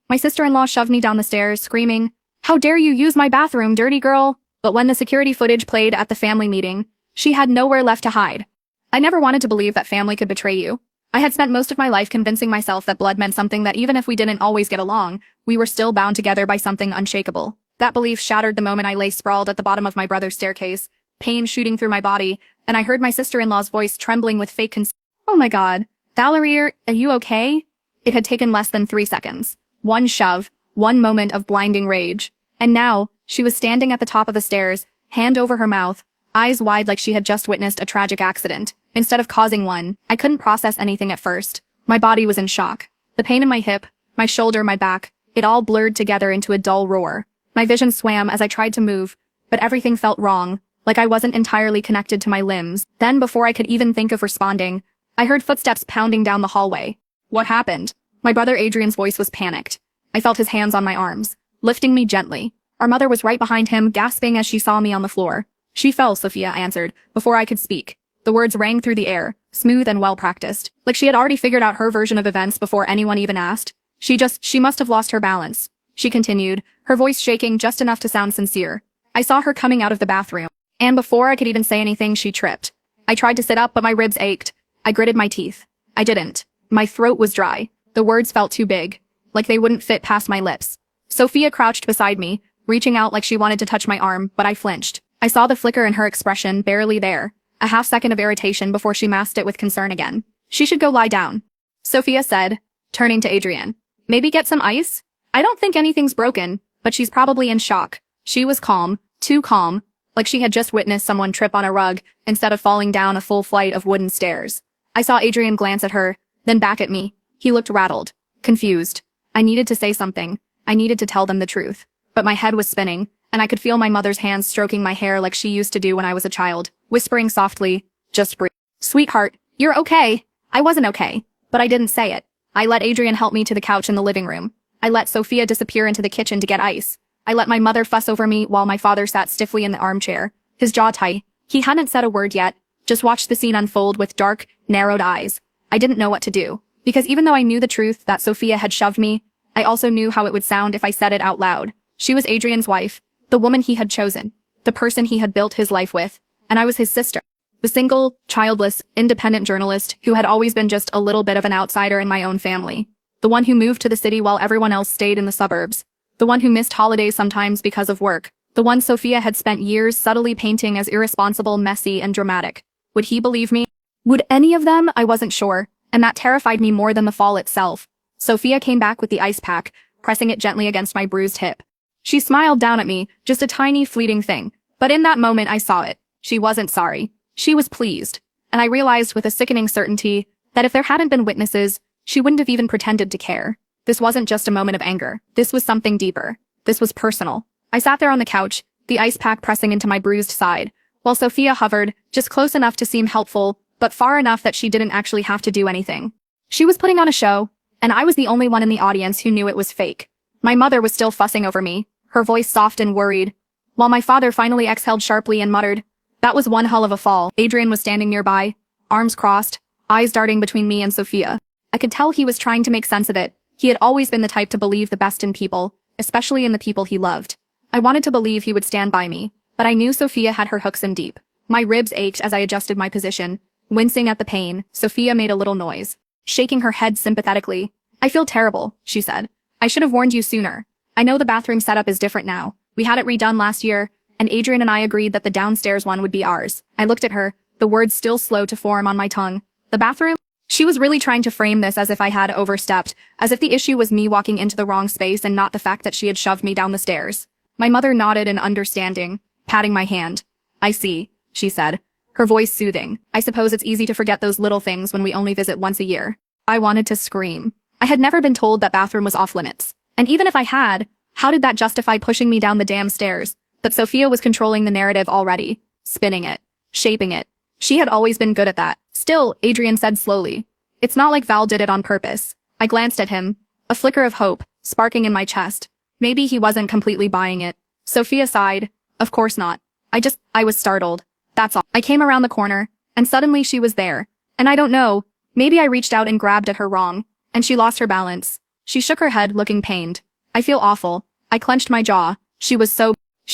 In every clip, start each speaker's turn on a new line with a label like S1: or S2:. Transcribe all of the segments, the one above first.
S1: My sister-in-law shoved me down the stairs, screaming, "How dare you use my bathroom, dirty girl!" But when the security footage played at the family meeting, she had nowhere left to hide. I never wanted to believe that family could betray you. I had spent most of my life convincing myself that blood meant something, that even if we didn't always get along, we were still bound together by something unshakable. That belief shattered the moment I lay sprawled at the bottom of my brother's staircase, pain shooting through my body, and I heard my sister-in-law's voice trembling with fake concern. "Oh my god. Valerie, are you okay?" It had taken less than 3 seconds. One shove, one moment of blinding rage. And now, she was standing at the top of the stairs, hand over her mouth, eyes wide like she had just witnessed a tragic accident, instead of causing one. I couldn't process anything at first. My body was in shock. The pain in my hip, my shoulder, my back, it all blurred together into a dull roar. My vision swam as I tried to move, but everything felt wrong, like I wasn't entirely connected to my limbs. Then, before I could even think of responding, I heard footsteps pounding down the hallway. What happened? My brother Adrian's voice was panicked. I felt his hands on my arms, lifting me gently. Our mother was right behind him, gasping as she saw me on the floor. "She fell," Sophia answered, before I could speak. The words rang through the air, smooth and well-practiced, like she had already figured out her version of events before anyone even asked. She must have lost her balance," she continued, her voice shaking just enough to sound sincere. "I saw her coming out of the bathroom, and before I could even say anything, she tripped. I tried to sit up, but my ribs ached. I gritted my teeth. I didn't. My throat was dry. The words felt too big, like they wouldn't fit past my lips." Sophia crouched beside me, reaching out like she wanted to touch my arm, but I flinched. I saw the flicker in her expression, barely there, a half-second of irritation before she masked it with concern again. "She should go lie down," Sophia said, turning to Adrian. "Maybe get some ice? I don't think anything's broken, but she's probably in shock." She was calm, too calm, like she had just witnessed someone trip on a rug instead of falling down a full flight of wooden stairs. I saw Adrian glance at her, then back at me. He looked rattled, confused. I needed to say something. I needed to tell them the truth. But my head was spinning, and I could feel my mother's hands stroking my hair like she used to do when I was a child, whispering softly, "Just breathe. Sweetheart, you're okay." I wasn't okay, but I didn't say it. I let Adrian help me to the couch in the living room. I let Sophia disappear into the kitchen to get ice. I let my mother fuss over me while my father sat stiffly in the armchair, his jaw tight. He hadn't said a word yet, just watched the scene unfold with dark, narrowed eyes. I didn't know what to do, because even though I knew the truth that Sophia had shoved me, I also knew how it would sound if I said it out loud. She was Adrian's wife, the woman he had chosen, the person he had built his life with, and I was his sister. The single, childless, independent journalist who had always been just a little bit of an outsider in my own family. The one who moved to the city while everyone else stayed in the suburbs. The one who missed holidays sometimes because of work. The one Sophia had spent years subtly painting as irresponsible, messy, and dramatic. Would he believe me? Would any of them? I wasn't sure, and that terrified me more than the fall itself. Sophia came back with the ice pack, pressing it gently against my bruised hip. She smiled down at me, just a tiny, fleeting thing. But in that moment I saw it. She wasn't sorry. She was pleased. And I realized with a sickening certainty that if there hadn't been witnesses, she wouldn't have even pretended to care. This wasn't just a moment of anger. This was something deeper. This was personal. I sat there on the couch, the ice pack pressing into my bruised side, while Sophia hovered, just close enough to seem helpful, but far enough that she didn't actually have to do anything. She was putting on a show, and I was the only one in the audience who knew it was fake. My mother was still fussing over me, her voice soft and worried, while my father finally exhaled sharply and muttered, "That was one hell of a fall." Adrian was standing nearby, arms crossed, eyes darting between me and Sophia. I could tell he was trying to make sense of it. He had always been the type to believe the best in people, especially in the people he loved. I wanted to believe he would stand by me, but I knew Sophia had her hooks in deep. My ribs ached as I adjusted my position. Wincing at the pain, Sophia made a little noise, shaking her head sympathetically. "I feel terrible," she said. "I should have warned you sooner. I know the bathroom setup is different now. We had it redone last year, and Adrian and I agreed that the downstairs one would be ours." I looked at her, the words still slow to form on my tongue. "The bathroom?" She was really trying to frame this as if I had overstepped, as if the issue was me walking into the wrong space and not the fact that she had shoved me down the stairs. My mother nodded in understanding, patting my hand. "I see," she said, her voice soothing. "I suppose it's easy to forget those little things when we only visit once a year." I wanted to scream. I had never been told that bathroom was off limits. And even if I had, how did that justify pushing me down the damn stairs? But Sophia was controlling the narrative already, spinning it, shaping it. She had always been good at that. "Still," Adrian said slowly, "it's not like Val did it on purpose." I glanced at him, a flicker of hope, sparking in my chest. Maybe he wasn't completely buying it. Sophia sighed. "Of course not. I was startled. That's all." I came around the corner, and suddenly she was there. And I don't know, maybe I reached out and grabbed at her wrong, and she lost her balance. She shook her head, looking pained. I feel awful. I clenched my jaw. She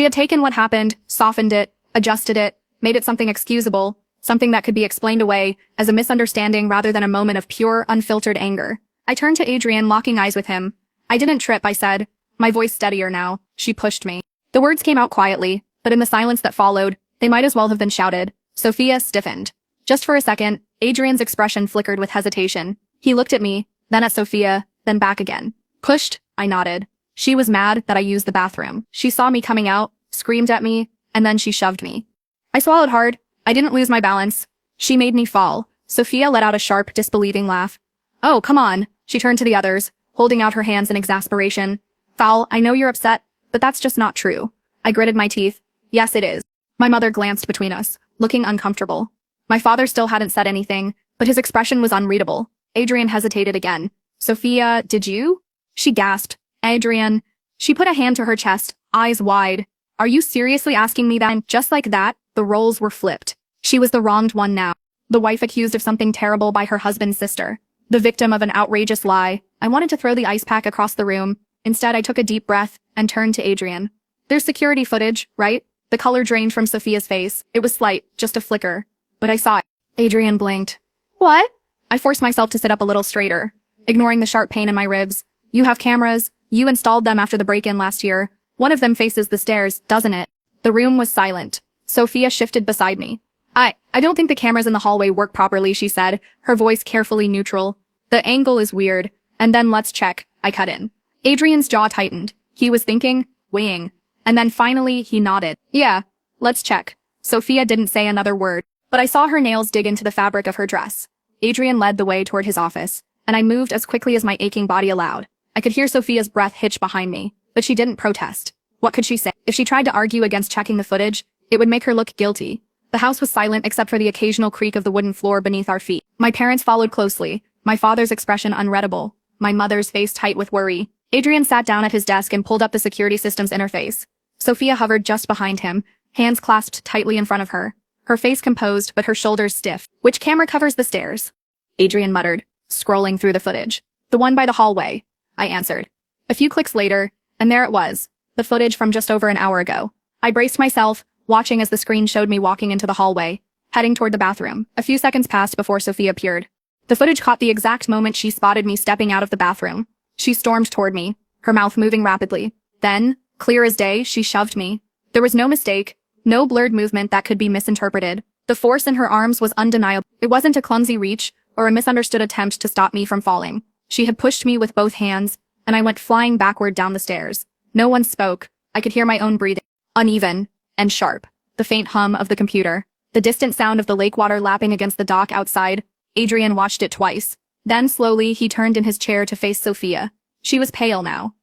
S1: had taken what happened, softened it, adjusted it, made it something excusable, something that could be explained away as a misunderstanding rather than a moment of pure, unfiltered anger. I turned to Adrian, locking eyes with him. I didn't trip, I said, my voice steadier now. She pushed me. The words came out quietly, but in the silence that followed, they might as well have been shouted. Sophia stiffened. Just for a second, Adrian's expression flickered with hesitation. He looked at me, then at Sophia, then back again. Pushed, I nodded. She was mad that I used the bathroom. She saw me coming out, screamed at me, and then she shoved me. I swallowed hard. I didn't lose my balance. She made me fall. Sophia let out a sharp, disbelieving laugh. Oh, come on. She turned to the others, holding out her hands in exasperation. Foul, I know you're upset, but that's just not true. I gritted my teeth. Yes, it is. My mother glanced between us, looking uncomfortable. My father still hadn't said anything, but his expression was unreadable. Adrian hesitated again. Sophia, did you? She gasped. Adrian. She put a hand to her chest, eyes wide. Are you seriously asking me that? And just like that, the roles were flipped. She was the wronged one now. The wife accused of something terrible by her husband's sister. The victim of an outrageous lie. I wanted to throw the ice pack across the room. Instead, I took a deep breath and turned to Adrian. There's security footage, right? The color drained from Sophia's face. It was slight, just a flicker. But I saw it. Adrian blinked. What? I forced myself to sit up a little straighter, ignoring the sharp pain in my ribs. You have cameras. You installed them after the break-in last year. One of them faces the stairs, doesn't it? The room was silent. Sophia shifted beside me. I don't think the cameras in the hallway work properly, she said, her voice carefully neutral. The angle is weird. And then let's check. I cut in. Adrian's jaw tightened. He was thinking, weighing. And then finally, he nodded. Yeah, let's check. Sophia didn't say another word, but I saw her nails dig into the fabric of her dress. Adrian led the way toward his office, and I moved as quickly as my aching body allowed. I could hear Sophia's breath hitch behind me, but she didn't protest. What could she say? If she tried to argue against checking the footage, it would make her look guilty. The house was silent except for the occasional creak of the wooden floor beneath our feet. My parents followed closely, my father's expression unreadable, my mother's face tight with worry. Adrian sat down at his desk and pulled up the security system's interface. Sophia hovered just behind him, hands clasped tightly in front of her. Her face composed, but her shoulders stiff. Which camera covers the stairs? Adrian muttered, scrolling through the footage. The one by the hallway, I answered. A few clicks later, and there it was, the footage from just over an hour ago. I braced myself, watching as the screen showed me walking into the hallway, heading toward the bathroom. A few seconds passed before Sophia appeared. The footage caught the exact moment she spotted me stepping out of the bathroom. She stormed toward me, her mouth moving rapidly. Then, clear as day, she shoved me. There was no mistake, no blurred movement that could be misinterpreted. The force in her arms was undeniable. It wasn't a clumsy reach or a misunderstood attempt to stop me from falling. She had pushed me with both hands, and I went flying backward down the stairs. No one spoke. I could hear my own breathing, uneven and sharp. The faint hum of the computer, the distant sound of the lake water lapping against the dock outside. Adrian watched it twice. Then slowly he turned in his chair to face Sophia. She was pale now.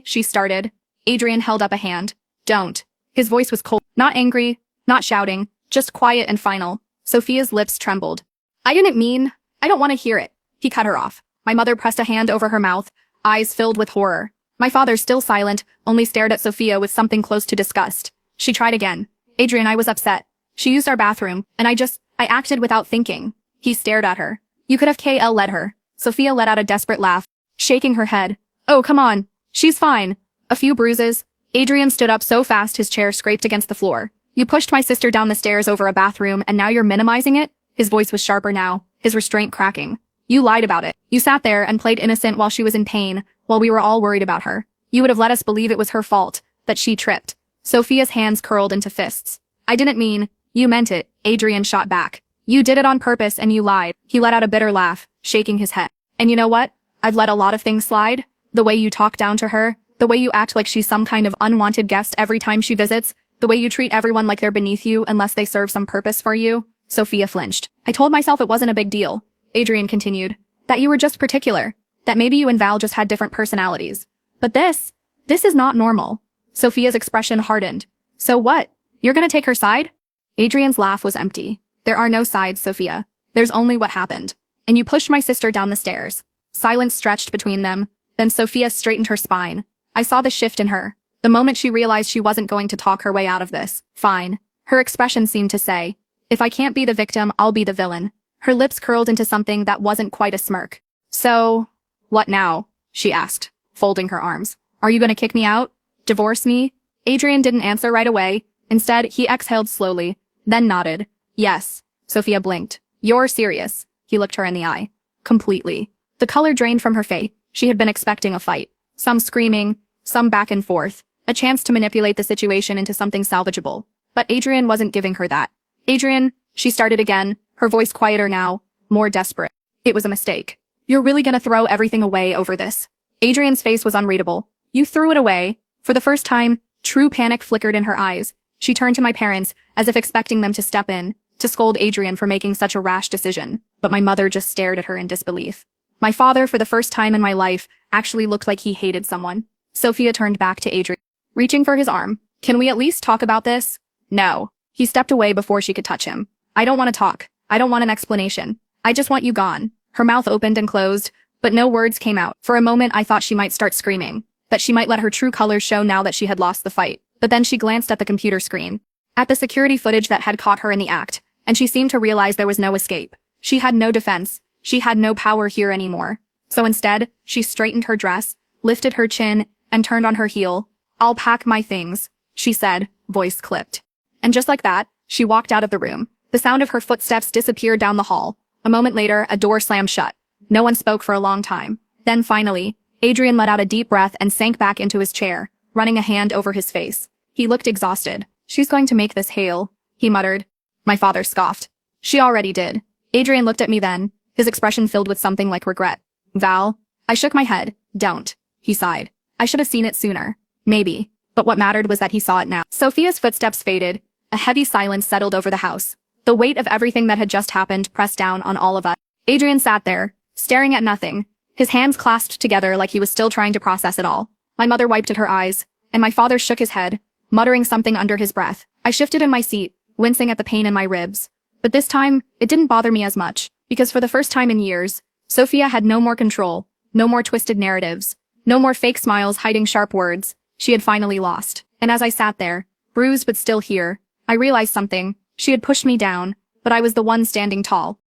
S1: She started. Adrian held up a hand. Don't. His voice was cold, not angry, not shouting, just quiet and final. Sophia's lips trembled. I don't want to hear it. He cut her off. My mother pressed a hand over her mouth, eyes filled with horror. My father, still silent, only stared at Sophia with something close to disgust. She tried again. Adrian, I was upset. She used our bathroom, and I acted without thinking. He stared at her. You could have led her. Sophia let out a desperate laugh, shaking her head. Oh, come on. She's fine. A few bruises. Adrian stood up so fast his chair scraped against the floor. You pushed my sister down the stairs over a bathroom, and now you're minimizing it? His voice was sharper now, his restraint cracking. You lied about it. You sat there and played innocent while she was in pain, while we were all worried about her. You would have let us believe it was her fault, that she tripped. Sophia's hands curled into fists. I didn't mean, you meant it, Adrian shot back. You did it on purpose and you lied. He let out a bitter laugh, shaking his head. And you know what? I've let a lot of things slide. The way you talk down to her, the way you act like she's some kind of unwanted guest every time she visits, the way you treat everyone like they're beneath you unless they serve some purpose for you. Sophia flinched. I told myself it wasn't a big deal. Adrian continued. That you were just particular. That maybe you and Val just had different personalities. But this is not normal. Sophia's expression hardened. So what? You're gonna take her side? Adrian's laugh was empty. There are no sides, Sophia. There's only what happened. And you pushed my sister down the stairs. Silence stretched between them. Then Sophia straightened her spine. I saw the shift in her. The moment she realized she wasn't going to talk her way out of this. Fine. Her expression seemed to say, if I can't be the victim, I'll be the villain. Her lips curled into something that wasn't quite a smirk. So, what now? she asked, folding her arms. Are you gonna kick me out? Divorce me? Adrian didn't answer right away. Instead, he exhaled slowly, then nodded. Yes. Sophia blinked. You're serious. He looked her in the eye. Completely. The color drained from her face. She had been expecting a fight. Some screaming, some back and forth, a chance to manipulate the situation into something salvageable. But Adrian wasn't giving her that. Adrian, she started again, her voice quieter now, more desperate. It was a mistake. You're really gonna throw everything away over this? Adrian's face was unreadable. You threw it away. For the first time, true panic flickered in her eyes. She turned to my parents, as if expecting them to step in, to scold Adrian for making such a rash decision. But my mother just stared at her in disbelief. My father, for the first time in my life, actually looked like he hated someone. Sophia turned back to Adrian, reaching for his arm. Can we at least talk about this? No. He stepped away before she could touch him. I don't want to talk. I don't want an explanation. I just want you gone. Her mouth opened and closed, but no words came out. For a moment, I thought she might start screaming, that she might let her true colors show now that she had lost the fight. But then she glanced at the computer screen, at the security footage that had caught her in the act, and she seemed to realize there was no escape. She had no defense. She had no power here anymore. So instead, she straightened her dress, lifted her chin, and turned on her heel. I'll pack my things, she said, voice clipped. And just like that, she walked out of the room. The sound of her footsteps disappeared down the hall. A moment later, a door slammed shut. No one spoke for a long time. Then finally, Adrian let out a deep breath and sank back into his chair, running a hand over his face. He looked exhausted. She's going to make this hail, he muttered. My father scoffed. She already did. Adrian looked at me then, his expression filled with something like regret. Val? I shook my head. Don't. He sighed. I should have seen it sooner. Maybe. But what mattered was that he saw it now. Sophia's footsteps faded. A heavy silence settled over the house. The weight of everything that had just happened pressed down on all of us. Adrian sat there, staring at nothing, his hands clasped together like he was still trying to process it all. My mother wiped at her eyes, and my father shook his head, muttering something under his breath. I shifted in my seat, wincing at the pain in my ribs. But this time, it didn't bother me as much, because for the first time in years, Sophia had no more control, no more twisted narratives, no more fake smiles hiding sharp words. She had finally lost. And as I sat there, bruised but still here, I realized something. She had pushed me down, but I was the one standing tall.